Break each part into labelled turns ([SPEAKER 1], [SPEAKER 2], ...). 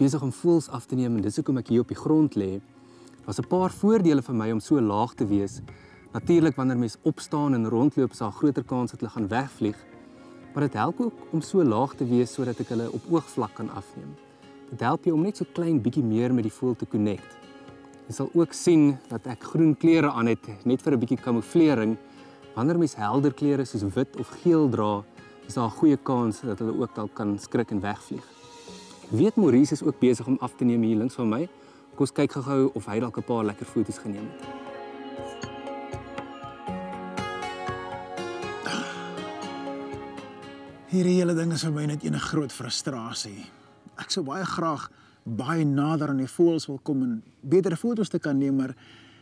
[SPEAKER 1] besig om voëls af te neem en dis hoekom ek hier op die grond lê. Was 'n paar voordele vir my om so laag te wees. Natuurlik wanneer mens opstaan en rondloop, is daar 'n groter kans dat hulle gaan wegvlieg. Maar dit help ook om so laag te wees sodat ek hulle op oogvlak kan afneem. Dit help jou om net so klein bietjie meer met die voël te connect. Jy sal ook sien dat ek groen klere aan het, net vir 'n bietjie kamouflering. Wanneer mens helder klere soos wit of geel dra, is daar 'n goeie kans dat hulle ook dalk kan skrik en wegvlieg. Ek weet Maurice is ook besig om af te neem hier links van my. Kom ons kyk gou of hy dalk 'n paar lekker foto's geneem het.
[SPEAKER 2] Hierdie hele ding is vir my net 'n groot frustrasie. Ek sou baie nader aan die voëls wil kom en betere foto's te kan neem, maar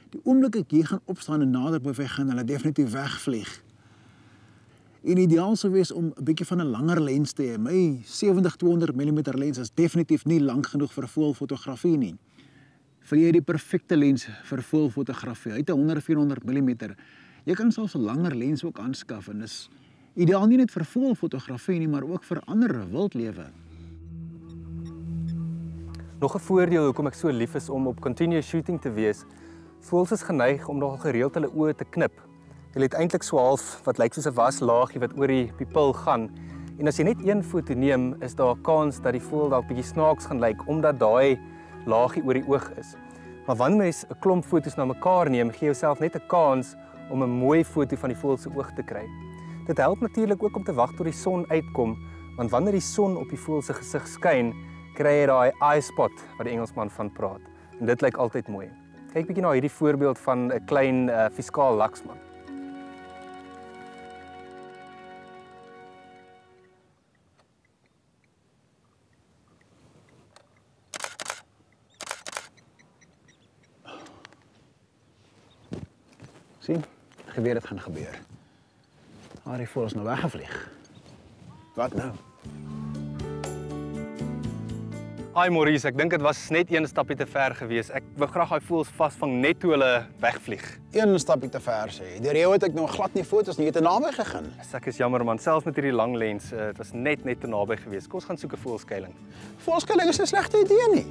[SPEAKER 2] die oomblik ek hier gaan opstaan en nader beweeg, gaan hulle definitief wegvlieg. En ideaal sou wees om 'n bietjie van 'n langer lens te hê. My 70-200 mm lens is definitief nie lank genoeg vir voëlfotografie nie. Vir jy die perfekte lens vir voëlfotografie. Hy het 'n 100-400 mm. Jy kan selfs 'n langer lens ook aanskaf en dis ideaal nie net vir voëlfotografie nie, maar ook vir ander wildlewe.
[SPEAKER 1] Nog 'n voordeel hoekom ek so lief is om op continuous shooting te wees, voëls is geneig om nogal gereeld hulle oë te knip. Hulle het eintlik so half wat lyk soos 'n waslaagie wat oor die pupil gaan. En as jy net een foto neem, is daar 'n kans dat die voël dalk bietjie snaaks gaan lyk omdat daai laagie oor die oog is. Maar wanneer jy 'n klomp foto's na mekaar neem, gee jouself net 'n kans om 'n mooi foto van die voël se oog te kry. Dit help natuurlik ook om te wag tot die son uitkom, want wanneer die son op die voël se gesig skyn, kry jy daai eye spot wat die Engelsman van praat. En dit lyk altyd mooi. Kyk bietjie na hierdie voorbeeld van 'n klein fiskaal laksman.
[SPEAKER 2] Sien, geweet dit gaan gebeur. Maar die voël is nou weggevlieg. Wat nou?
[SPEAKER 1] Ai Maurice, ek dink dit was net een stapie te ver gewees. Ek wou graag daai voëls vasvang net toe hulle wegvlieg.
[SPEAKER 2] Een stapie te ver sê jy. Deur jou het ek nou glad nie foto's nie, jy het te naby gegaan.
[SPEAKER 1] Ek is jammer man, selfs met hierdie lang lens, dit was net te naby gewees. Kom ons gaan soek 'n voëlskuiling.
[SPEAKER 2] Voëlskuiling is 'n slegte idee nie.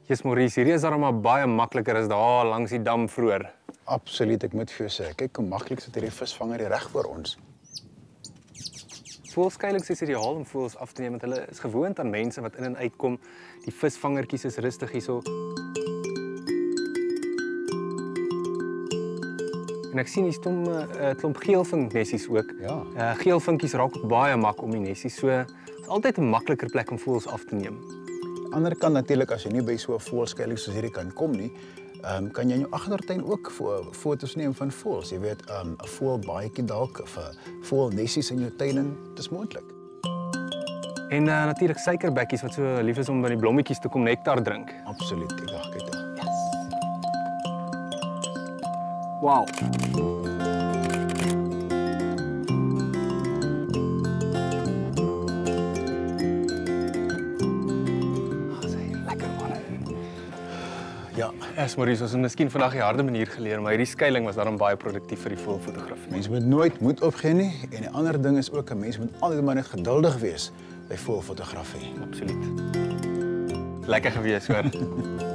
[SPEAKER 1] Jesus Maurice, hierdie is maar baie makliker as daar langs die dam vroeër.
[SPEAKER 2] Absoluut, ek moet vir jou sê, kyk hoe maklik sit hierdie visvanger hier reg voor ons.
[SPEAKER 1] Voëlskuilings is ideaal om voëls af te neem, want hulle is gewoond aan mense wat in en uitkom. Die visvangertjies is rustig hierso. En ek sien hier stom 'n klomp geelvinknessies ook.
[SPEAKER 2] Ja.
[SPEAKER 1] Geelvinkies raak ook baie mak om die nessies, so dit is altyd 'n makliker plek om voëls af te neem.
[SPEAKER 2] Aan die ander kant natuurlik, as jy nie by so 'n voëlskuiling soos hierdie kan kom nie, kan jy in jou agtertuin ook foto's neem van voëls. Jy weet, 'n voëlbaadjie dalk of 'n voëlnessies in jou tuin en dis moontlik.
[SPEAKER 1] En natuurlik suikerbekkies wat so lief is om by die blommetjies te kom nektar drink.
[SPEAKER 2] Absoluut. Wag, kyk daar.
[SPEAKER 1] Yes. Wow.
[SPEAKER 2] Ja,
[SPEAKER 1] Maurice, ons het miskien vandag die harde manier geleer, maar hierdie skuiling was daarom baie produktief vir die voëlfotografie.
[SPEAKER 2] Mense moet nooit moed opgee nie en die ander ding is ook 'n mens moet altyd maar net geduldig wees by voëlfotografie.
[SPEAKER 1] Absoluut. Lekker gewees, hoor.